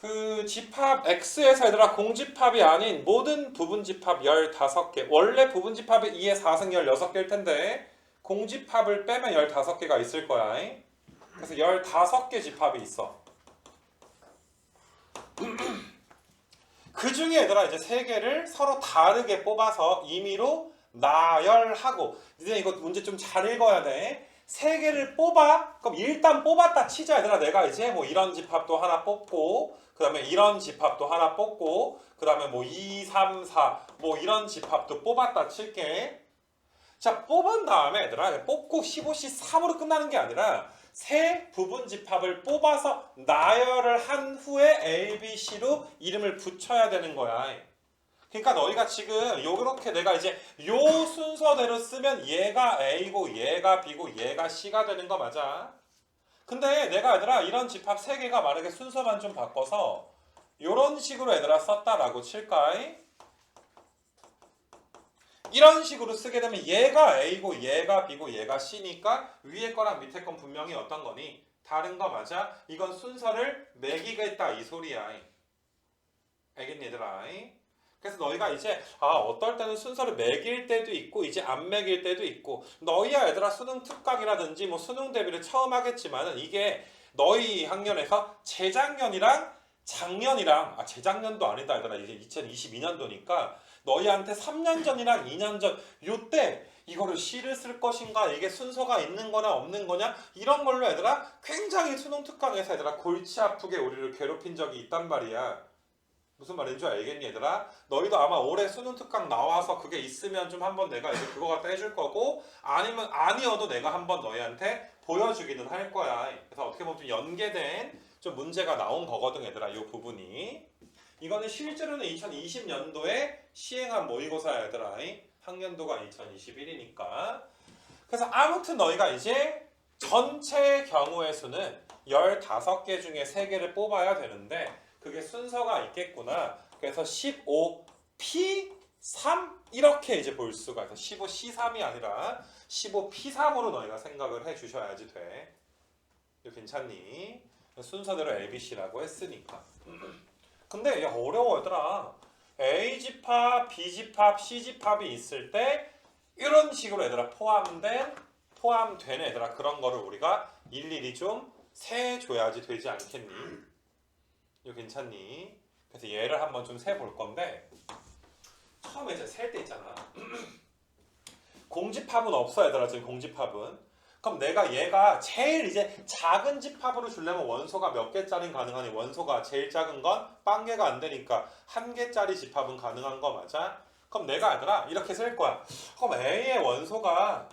그 집합 X에서 얘들아 공집합이 아닌 모든 부분집합 15개. 원래 부분집합이 2의 4승 16개일 텐데 공집합을 빼면 15개가 있을 거야. 그래서 15개 집합이 있어. 그 중에 얘들아 이제 3개를 서로 다르게 뽑아서 임의로 나열하고, 이제 이거 문제 좀 잘 읽어야 돼. 3개를 뽑아. 그럼 일단 뽑았다 치자 얘들아. 내가 이제 뭐 이런 집합도 하나 뽑고, 그 다음에 이런 집합도 하나 뽑고, 그 다음에 뭐 2, 3, 4 뭐 이런 집합도 뽑았다 칠게. 자, 뽑은 다음에 얘들아 뽑고 15C 3으로 끝나는 게 아니라 세 부분 집합을 뽑아서 나열을 한 후에 A, B, C로 이름을 붙여야 되는 거야. 그러니까 너희가 지금 요렇게 내가 이제 요 순서대로 쓰면 얘가 A고 얘가 B고 얘가 C가 되는 거 맞아. 근데 내가 얘들아 이런 집합 3개가 만약에 순서만 좀 바꿔서 요런 식으로 얘들아 썼다라고 칠까? 이런 식으로 쓰게 되면 얘가 A고 얘가 B고 얘가 C니까 위에 거랑 밑에 건 분명히 어떤 거니? 다른 거 맞아? 이건 순서를 매기겠다 이 소리야. 알겠니 얘들아? 그래서 너희가 이제 어떨 때는 순서를 매길 때도 있고 이제 안 매길 때도 있고, 너희야 얘들아 수능 특강이라든지 뭐 수능 대비를 처음 하겠지만은 이게 너희 학년에서 재작년이랑 작년이랑 재작년도 아니다 얘들아 이제 2022년도니까 너희한테 3년 전이랑 2년 전 요때 이거를 C를 쓸 것인가, 이게 순서가 있는 거냐 없는 거냐 이런 걸로 얘들아 굉장히 수능 특강에서 얘들아 골치 아프게 우리를 괴롭힌 적이 있단 말이야. 무슨 말인지 알겠니 얘들아? 너희도 아마 올해 수능 특강 나와서 그게 있으면 좀 한번 내가 이제 그거 갖다 해줄 거고, 아니면 아니어도 내가 한번 너희한테 보여주기는 할 거야. 그래서 어떻게 보면 좀 연계된 좀 문제가 나온 거거든 얘들아 이 부분이. 이거는 실제로는 2020년도에 시행한 모의고사야 얘들아. 학년도가 2021이니까. 그래서 아무튼 너희가 이제 전체 경우의 수는 15개 중에 3개를 뽑아야 되는데 그게 순서가 있겠구나. 그래서 15P3 이렇게 이제 볼 수가 있어. 15C3이 아니라 15P3으로 너희가 생각을 해 주셔야지 돼. 이거 괜찮니? 순서대로 ABC라고 했으니까. 근데 야 어려워 얘들아. A집합, B집합, C집합이 있을 때 이런 식으로 얘들아 포함된 얘들아 그런 거를 우리가 일일이 좀 세줘야지 되지 않겠니? 이거 괜찮니? 그래서 얘를 한번 좀 세볼 건데, 처음에 이제 셀 때 있잖아. 공집합은 없어 얘들아 지금 공집합은. 그럼 내가 얘가 제일 이제 작은 집합으로 주려면 원소가 몇 개짜리 가능하니? 원소가 제일 작은 건 빵개가 안 되니까 한 개짜리 집합은 가능한 거 맞아? 그럼 내가 얘들아 이렇게 쓸 거야. 그럼 A의 원소가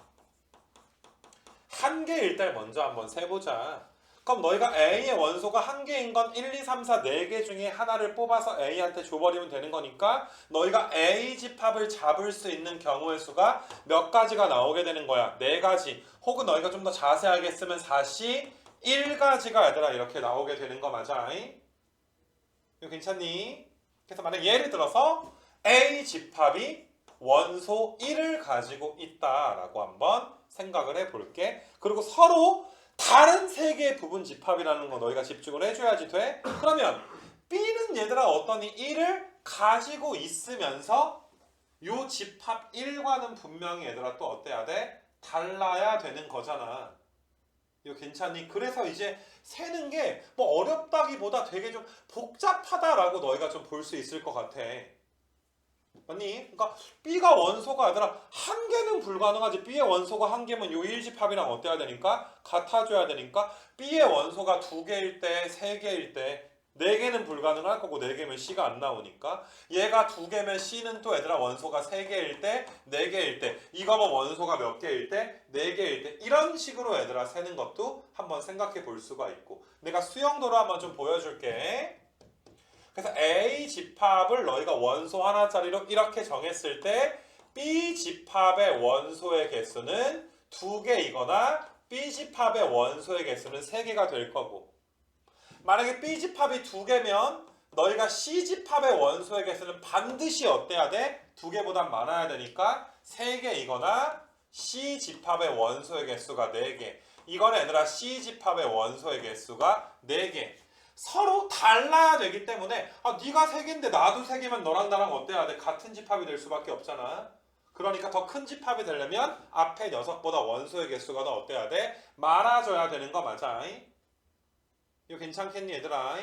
한 개일 때 먼저 한번 세보자. 그럼 너희가 A의 원소가 한 개인 건 1, 2, 3, 4, 4개 중에 하나를 뽑아서 A한테 줘버리면 되는 거니까 너희가 A 집합을 잡을 수 있는 경우의 수가 몇 가지가 나오게 되는 거야. 4가지. 혹은 너희가 좀 더 자세하게 쓰면 4C 1가지가 얘들아 이렇게 나오게 되는 거 맞아? 이거 괜찮니? 그래서 만약 예를 들어서 A 집합이 원소 1을 가지고 있다라고 한번 생각을 해볼게. 그리고 서로 다른 3개의 부분 집합이라는 거 너희가 집중을 해줘야지 돼. 그러면 B는 얘들아 어떠니? 1을 가지고 있으면서 요 집합 1과는 분명히 얘들아 또 어때야 돼? 달라야 되는 거잖아. 이거 괜찮니? 그래서 이제 세는 게 뭐 어렵다기보다 되게 좀 복잡하다라고 너희가 좀 볼 수 있을 것 같아. 맞니? 그러니까 B가 원소가 얘들아 한 개는 불가능하지. B의 원소가 한 개면 요 1집합이랑 어때야 되니까? 같아져야 되니까 B의 원소가 2개일 때, 3개일 때 4개는 불가능할 거고 4개면 C가 안 나오니까, 얘가 2개면 C는 또 얘들아 원소가 3개일 때, 4개일 때, 이거 뭐 원소가 몇 개일 때, 4개일 때 이런 식으로 얘들아 세는 것도 한번 생각해 볼 수가 있고, 내가 수영도로 한번 좀 보여줄게. 그래서 A 집합을 너희가 원소 하나짜리로 이렇게 정했을 때 B 집합의 원소의 개수는 2개이거나 B 집합의 원소의 개수는 3개가 될 거고, 만약에 B 집합이 2개면 너희가 C 집합의 원소의 개수는 반드시 어때야 돼? 2개보단 많아야 되니까 3개이거나 C 집합의 원소의 개수가 4개. 이거는 얘들아 C 집합의 원소의 개수가 4개. 서로 달라야 되기 때문에 네가 3개인데 나도 3개면 너랑 나랑 어때야 돼? 같은 집합이 될 수밖에 없잖아. 그러니까 더 큰 집합이 되려면 앞에 녀석보다 원소의 개수가 더 어때야 돼? 많아져야 되는 거 맞아? 이거 괜찮겠니 얘들아?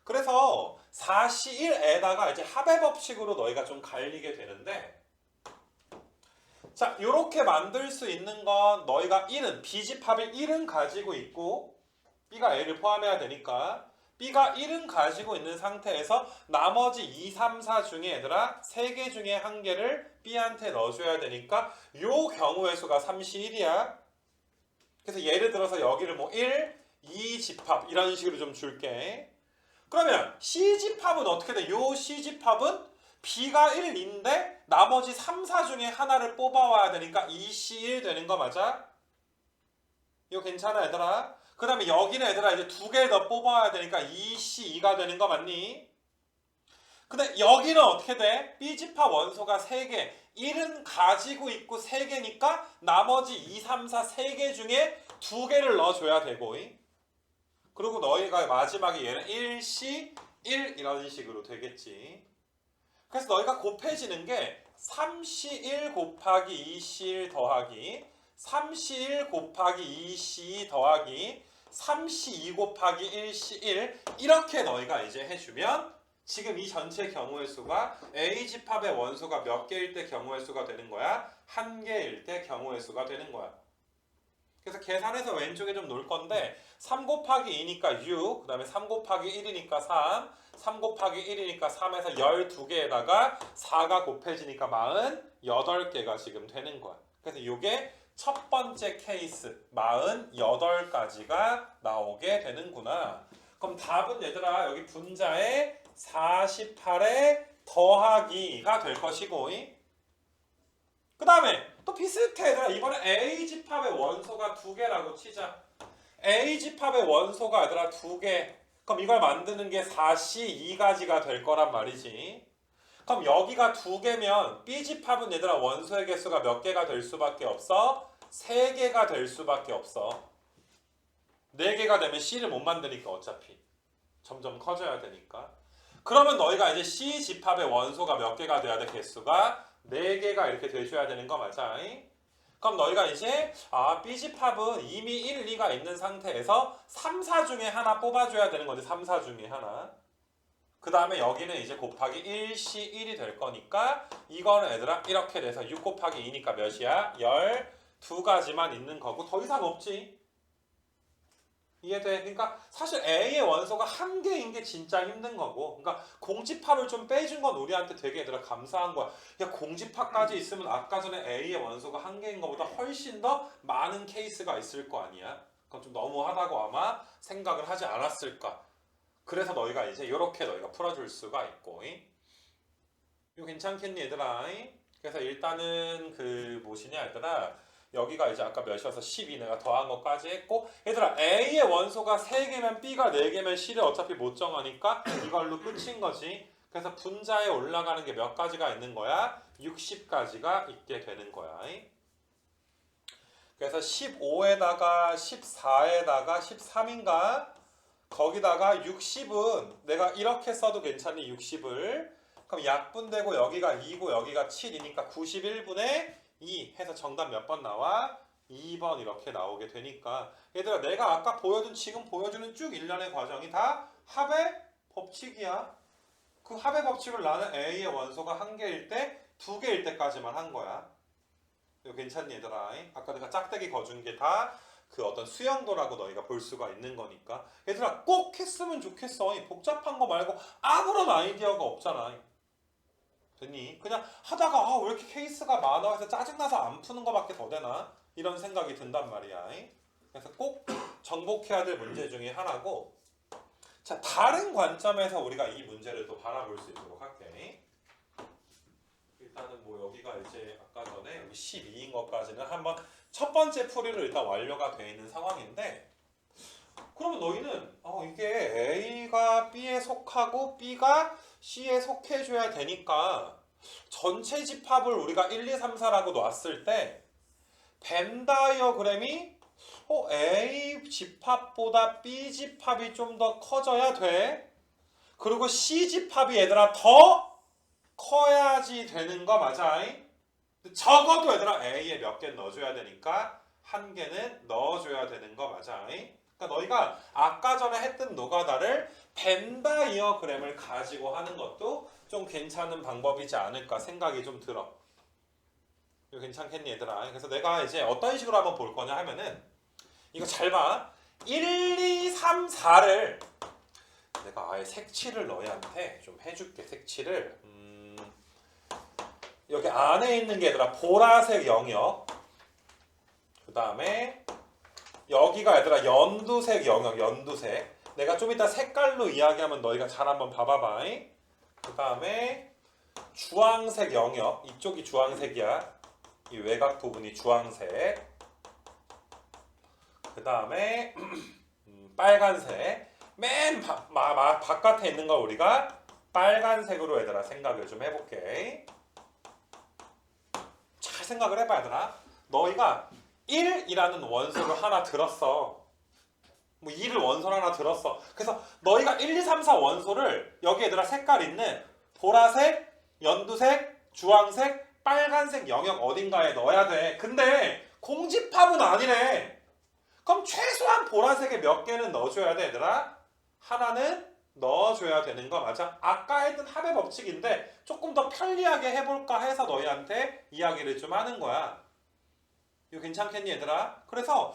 그래서 4C1에다가 이제 합의 법칙으로 너희가 좀 갈리게 되는데, 자, 요렇게 만들 수 있는 건 너희가 1은 B집합을 1은 가지고 있고 B가 A를 포함해야 되니까 B가 1은 가지고 있는 상태에서 나머지 2, 3, 4 중에 얘들아 3개 중에 1개를 B한테 넣어줘야 되니까 요 경우의 수가 3C1이야. 그래서 예를 들어서 여기를 뭐 1, 2집합 이런 식으로 좀 줄게. 그러면 C집합은 어떻게 돼? 요 C집합은 B가 1인데 나머지 3, 4 중에 하나를 뽑아와야 되니까 2C1 되는 거 맞아? 이거 괜찮아 얘들아? 그 다음에 여기는 얘들아 이제 2개를 더 뽑아야 되니까 2C2가 되는 거 맞니? 근데 여기는 어떻게 돼? B집합 원소가 3개 1은 가지고 있고 3개니까 나머지 2, 3, 4 3개 중에 2개를 넣어줘야 되고, 그리고 너희가 마지막에 얘는 1C1 이런 식으로 되겠지. 그래서 너희가 곱해지는 게 3C1 곱하기 2C1 더하기 3C1 곱하기 2C2 더하기 3C2 곱하기 1C1 이렇게 너희가 이제 해주면 지금 이 전체 경우의 수가 A집합의 원소가 몇 개일 때 경우의 수가 되는 거야? 1개일 때 경우의 수가 되는 거야. 그래서 계산해서 왼쪽에 좀 놓을 건데 3 곱하기 2니까 6, 그 다음에 3 곱하기 1이니까 3, 3 곱하기 1이니까 3에서 12개에다가 4가 곱해지니까 48개가 지금 되는 거야. 그래서 이게 첫 번째 케이스 48가지가 나오게 되는구나. 그럼 답은 얘들아 여기 분자에 48에 더하기가 될 것이고, 그 다음에 또 비슷해 얘들아. 이번에 A집합의 원소가 2개라고 치자. A집합의 원소가 얘들아 2개. 그럼 이걸 만드는 게 4C2가지가 될 거란 말이지. 그럼 여기가 2개면 B집합은 얘들아 원소의 개수가 몇 개가 될 수밖에 없어? 3개가 될 수밖에 없어. 4개가 되면 C를 못 만드니까 어차피 점점 커져야 되니까. 그러면 너희가 이제 C집합의 원소가 몇 개가 돼야 돼? 개수가 4개가 이렇게 돼줘야 되는 거 맞아? 그럼 너희가 이제 B집합은 이미 1, 2가 있는 상태에서 3, 4 중에 하나 뽑아줘야 되는 거지. 3, 4 중에 하나. 그 다음에 여기는 이제 곱하기 1C1이 될 거니까 이거는 얘들아 이렇게 돼서 6 곱하기 2니까 몇이야? 12가지만 있는 거고 더 이상 없지. 이해돼? 그러니까 사실 A의 원소가 1개인 게 진짜 힘든 거고, 그러니까 공집합을 좀 빼준 건 우리한테 되게 얘들아 감사한 거야. 야, 공집합까지 있으면 아까 전에 A의 원소가 1개인 것보다 훨씬 더 많은 케이스가 있을 거 아니야. 그건 좀 너무하다고 아마 생각을 하지 않았을까. 그래서 너희가 이제 이렇게 너희가 풀어줄 수가 있고, 이거 괜찮겠니 얘들아? 그래서 일단은 그 뭐시냐 얘들아, 여기가 이제 아까 몇이어서 12 내가 더한 것까지 했고, 얘들아 A의 원소가 3개면 B가 4개면 C를 어차피 못 정하니까 이걸로 끝인 거지. 그래서 분자에 올라가는 게 몇 가지가 있는 거야? 60가지가 있게 되는 거야. 그래서 15에다가 14에다가 13인가? 거기다가 60은 내가 이렇게 써도 괜찮니? 60을. 그럼 약분되고 여기가 2고 여기가 7이니까 91분의 2 해서 정답 몇 번 나와? 2번 이렇게 나오게 되니까 얘들아 내가 아까 지금 보여주는 쭉 일련의 과정이 다 합의 법칙이야. 그 합의 법칙을 나는 A의 원소가 1개일 때 2개일 때까지만 한 거야. 이거 괜찮니 얘들아? 아까 내가 짝대기 거준 게 다 그 어떤 수영도라고 너희가 볼 수가 있는 거니까 얘들아 꼭 했으면 좋겠어. 복잡한 거 말고 아무런 아이디어가 없잖아. 됐니? 그냥 하다가 왜 이렇게 케이스가 많아 해서 짜증나서 안 푸는 거밖에 더 되나? 이런 생각이 든단 말이야. 그래서 꼭 정복해야 될 문제 중에 하나고, 자 다른 관점에서 우리가 이 문제를 또 바라볼 수 있도록 할게. 일단은 뭐 여기가 이제 아까 전에 여기 12인 것까지는 한번 첫 번째 풀이로 일단 완료가 되어 있는 상황인데, 그러면 너희는 이게 A가 B에 속하고 B가 C에 속해줘야 되니까 전체 집합을 우리가 1, 2, 3, 4라고 놨을 때 벤 다이어그램이 A 집합보다 B 집합이 좀 더 커져야 돼. 그리고 C 집합이 얘들아 더 커야지 되는 거 맞아? 적어도 얘들아 A에 몇 개 넣어줘야 되니까 한 개는 넣어줘야 되는 거 맞아? 그러니까 너희가 아까 전에 했던 노가다를 벤다이어그램을 가지고 하는 것도 좀 괜찮은 방법이지 않을까 생각이 좀 들어. 이거 괜찮겠니 얘들아? 그래서 내가 이제 어떤 식으로 한번 볼 거냐 하면은 이거 잘 봐. 1, 2, 3, 4를 내가 아예 색칠을 너희한테 좀 해줄게. 색칠을 여기 안에 있는 게 얘들아 보라색 영역, 그 다음에 여기가 얘들아 연두색 영역, 연두색. 내가 좀 이따 색깔로 이야기하면 너희가 잘 한번 봐봐봐. 그 다음에 주황색 영역, 이쪽이 주황색이야. 이 외곽 부분이 주황색. 그 다음에 빨간색. 맨 바깥에 있는 거 우리가 빨간색으로 얘들아 생각을 좀 해볼게. 잘 생각을 해봐 얘들아. 너희가 1이라는 원소를 하나 들었어. 뭐 2를 원소를 하나 들었어. 그래서 너희가 1, 2, 3, 4 원소를 여기 얘들아 색깔 있는 보라색, 연두색, 주황색, 빨간색 영역 어딘가에 넣어야 돼. 근데 공집합은 아니래. 그럼 최소한 보라색에 몇 개는 넣어줘야 돼 얘들아. 하나는 넣어줘야 되는 거 맞아? 아까 했던 합의 법칙인데 조금 더 편리하게 해볼까 해서 너희한테 이야기를 좀 하는 거야. 이거 괜찮겠니 얘들아? 그래서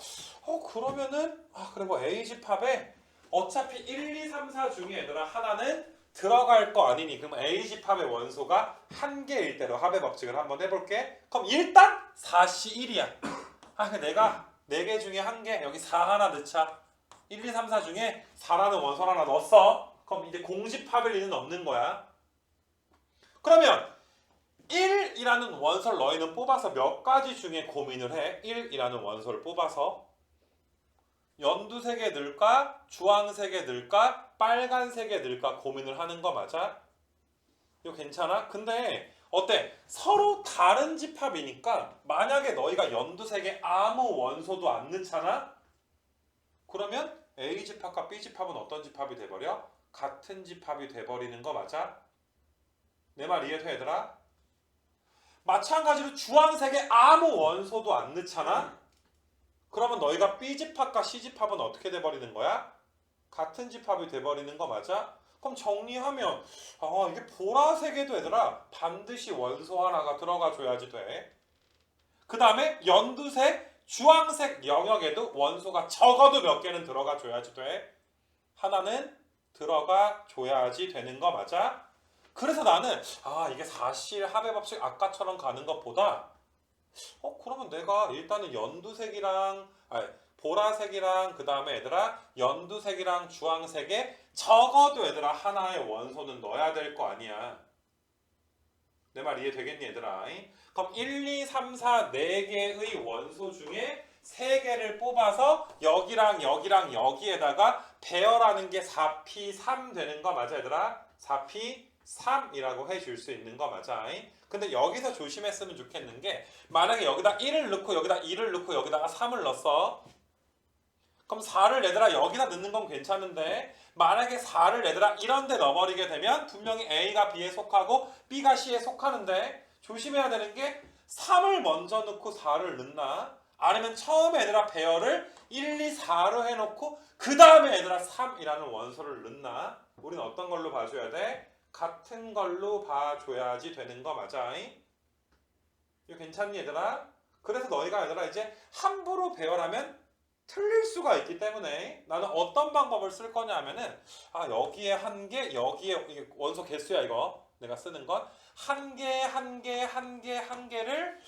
그러면은 그래 뭐 A집합에 어차피 1, 2, 3, 4 중에 얘들아 하나는 들어갈 거 아니니 그럼 A집합의 원소가 한 개일 대로 합의 법칙을 한번 해볼게. 그럼 일단 4C1이야. 내가 4개 중에 한 개 여기 4 하나 넣자. 1, 2, 3, 4 중에 4라는 원소를 하나 넣었어. 그럼 이제 공집합일 리는 없는 거야. 그러면 1이라는 원소를 너희는 뽑아서 몇 가지 중에 고민을 해. 1이라는 원소를 뽑아서 연두색에 넣을까? 주황색에 넣을까? 빨간색에 넣을까? 고민을 하는 거 맞아? 이거 괜찮아? 근데 어때? 서로 다른 집합이니까 만약에 너희가 연두색에 아무 원소도 안 넣잖아? 그러면 A집합과 B집합은 어떤 집합이 돼버려? 같은 집합이 돼버리는 거 맞아? 내 말 이해돼 얘들아? 마찬가지로 주황색에 아무 원소도 안 넣잖아? 그러면 너희가 B집합과 C집합은 어떻게 돼버리는 거야? 같은 집합이 돼버리는 거 맞아? 그럼 정리하면 이게 보라색에도 얘들아 반드시 원소 하나가 들어가 줘야지 돼. 그 다음에 연두색, 주황색 영역에도 원소가 적어도 몇 개는 들어가 줘야지 돼. 하나는 들어가 줘야지 되는 거 맞아? 그래서 나는 이게 사실 합의 법칙 아까처럼 가는 것보다 그러면 내가 일단은 연두색이랑 보라색이랑 그 다음에 얘들아 연두색이랑 주황색에 적어도 얘들아 하나의 원소는 넣어야 될 거 아니야. 내 말 이해되겠니 얘들아? 그럼 1, 2, 3, 4 4개의 원소 중에 3개를 뽑아서 여기랑 여기랑 여기에다가 배열하는 게 4P3 되는 거 맞아 얘들아? 4P3이라고 해줄 수 있는 거 맞아? 근데 여기서 조심했으면 좋겠는 게 만약에 여기다 1을 넣고 여기다 2를 넣고 여기다가 3을 넣었어. 그럼 4를 얘들아 여기다 넣는 건 괜찮은데 만약에 4를 얘들아 이런 데 넣어버리게 되면 분명히 A가 B에 속하고 B가 C에 속하는데 조심해야 되는 게 3을 먼저 넣고 4를 넣나? 아니면 처음에 얘들아 배열을 1, 2, 4로 해놓고 그 다음에 얘들아 3이라는 원소를 넣나? 우리는 어떤 걸로 봐줘야 돼? 같은 걸로 봐줘야지 되는 거 맞아? 이거 괜찮니 얘들아? 그래서 너희가 얘들아 이제 함부로 배열하면 틀릴 수가 있기 때문에 나는 어떤 방법을 쓸 거냐 하면은 여기에 한 개, 여기에 이게 원소 개수야 이거 내가 쓰는 건 한 개, 한 개, 한 개, 한 개를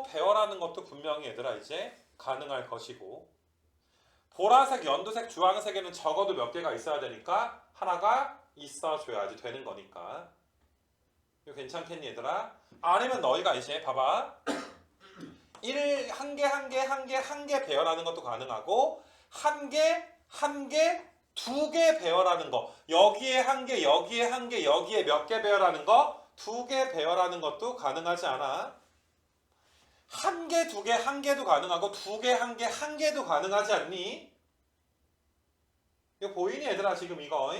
배열하는 것도 분명히 얘들아 이제 가능할 것이고 보라색, 연두색, 주황색에는 적어도 몇 개가 있어야 되니까 하나가 있어줘야지 되는 거니까 이거 괜찮겠니 얘들아? 아니면 너희가 이제 봐봐 한 개, 한 개, 한 개, 한 개 배열하는 것도 가능하고 한 개, 한 개, 2개 배열하는 거 여기에 한 개, 여기에 한 개, 여기에 몇 개 배열하는 거 2개 배열하는 것도 가능하지 않아? 한 개, 두 개, 한 개도 가능하고 두 개, 한 개, 한 개도 가능하지 않니? 이거 보이니 얘들아 지금 이거?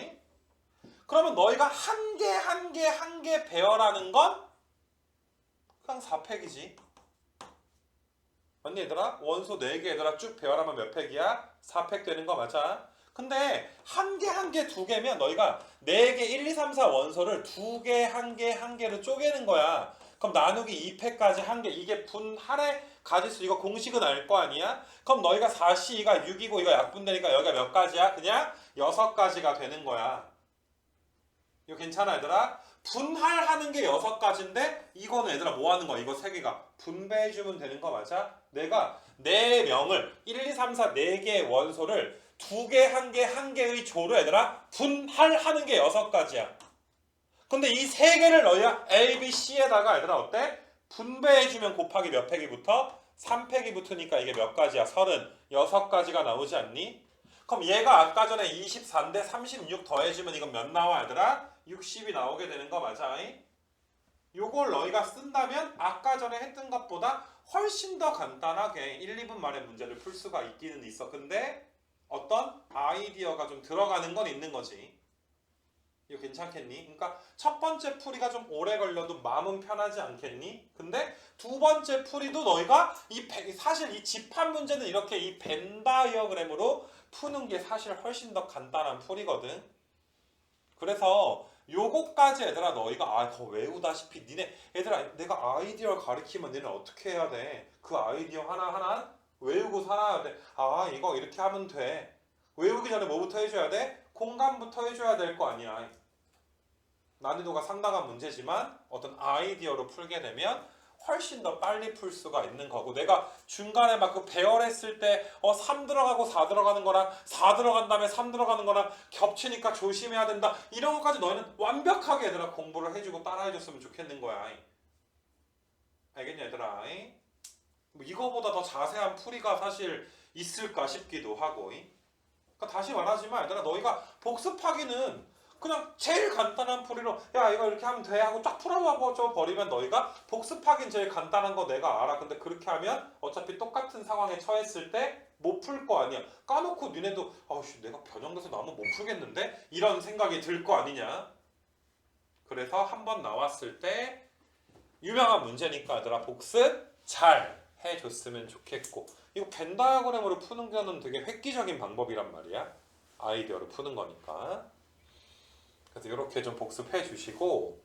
그러면 너희가 한 개, 한 개, 한 개 배열하는 건 그냥 4팩이지. 맞니 얘들아? 원소 4개 얘들아 쭉 배열하면 몇 팩이야? 4팩 되는 거 맞아? 근데 한 개, 한 개, 두 개면 너희가 4개, 1, 2, 3, 4 원소를 두 개, 한 개, 한 개로 쪼개는 거야. 그럼 나누기 2팩까지 한 개, 이게 분할의 가지수 이거 공식은 알 거 아니야? 그럼 너희가 4C2가 6이고 이거 약분되니까 여기가 몇 가지야? 그냥 6가지가 되는 거야. 이거 괜찮아 얘들아? 분할하는 게 6가지인데 이거는 얘들아 뭐 하는 거야? 이거 3개가 분배해주면 되는 거 맞아? 내가 4명을 1, 2, 3, 4 4개의 원소를 2개, 1개, 1개의 조로 얘들아 분할하는 게 6가지야. 근데 이 3개를 너희가 A, B, C에다가 얘들아 어때? 분배해주면 곱하기 몇 팩이 붙어? 3팩이 붙으니까 이게 몇 가지야? 36가지가 나오지 않니? 그럼 얘가 아까 전에 24인데 36 더해주면 이건 몇 나와 얘들아? 60이 나오게 되는 거 맞아? 요걸 너희가 쓴다면 아까 전에 했던 것보다 훨씬 더 간단하게 1, 2분 만에 문제를 풀 수가 있기는 있어. 근데 어떤 아이디어가 좀 들어가는 건 있는 거지. 이거 괜찮겠니? 그러니까 첫 번째 풀이가 좀 오래 걸려도 마음은 편하지 않겠니? 근데 두 번째 풀이도 너희가 사실 이 집합 문제는 이렇게 이 벤 다이어그램으로 푸는 게 사실 훨씬 더 간단한 풀이거든. 그래서 요거까지 얘들아 너희가 더 외우다시피 니네 얘들아 내가 아이디어 가르치면 니네 어떻게 해야 돼? 그 아이디어 하나하나 외우고 살아야 돼. 이거 이렇게 하면 돼. 외우기 전에 뭐부터 해줘야 돼? 공감부터 해줘야 될 거 아니야. 난이도가 상당한 문제지만 어떤 아이디어로 풀게 되면 훨씬 더 빨리 풀 수가 있는 거고 내가 중간에 막 그 배열했을 때 3 들어가고 4 들어가는 거랑 4 들어간 다음에 3 들어가는 거랑 겹치니까 조심해야 된다 이런 것까지 너희는 완벽하게 얘들아 공부를 해주고 따라해줬으면 좋겠는 거야. 알겠냐 얘들아? 뭐 이거보다 더 자세한 풀이가 사실 있을까 싶기도 하고. 그러니까 다시 말하지만 얘들아 너희가 복습하기는 그냥 제일 간단한 풀이로 야 이거 이렇게 하면 돼 하고 딱 풀어줘 버리면 너희가 복습하긴 제일 간단한 거 내가 알아. 근데 그렇게 하면 어차피 똑같은 상황에 처했을 때 못 풀 거 아니야. 까놓고 니네도 내가 변형돼서 나면 못 풀겠는데? 이런 생각이 들 거 아니냐. 그래서 한번 나왔을 때 유명한 문제니까 얘들아 복습 잘 해줬으면 좋겠고 이거 벤 다이어그램으로 푸는 거는 되게 획기적인 방법이란 말이야. 아이디어로 푸는 거니까. 그래서 이렇게 좀 복습해 주시고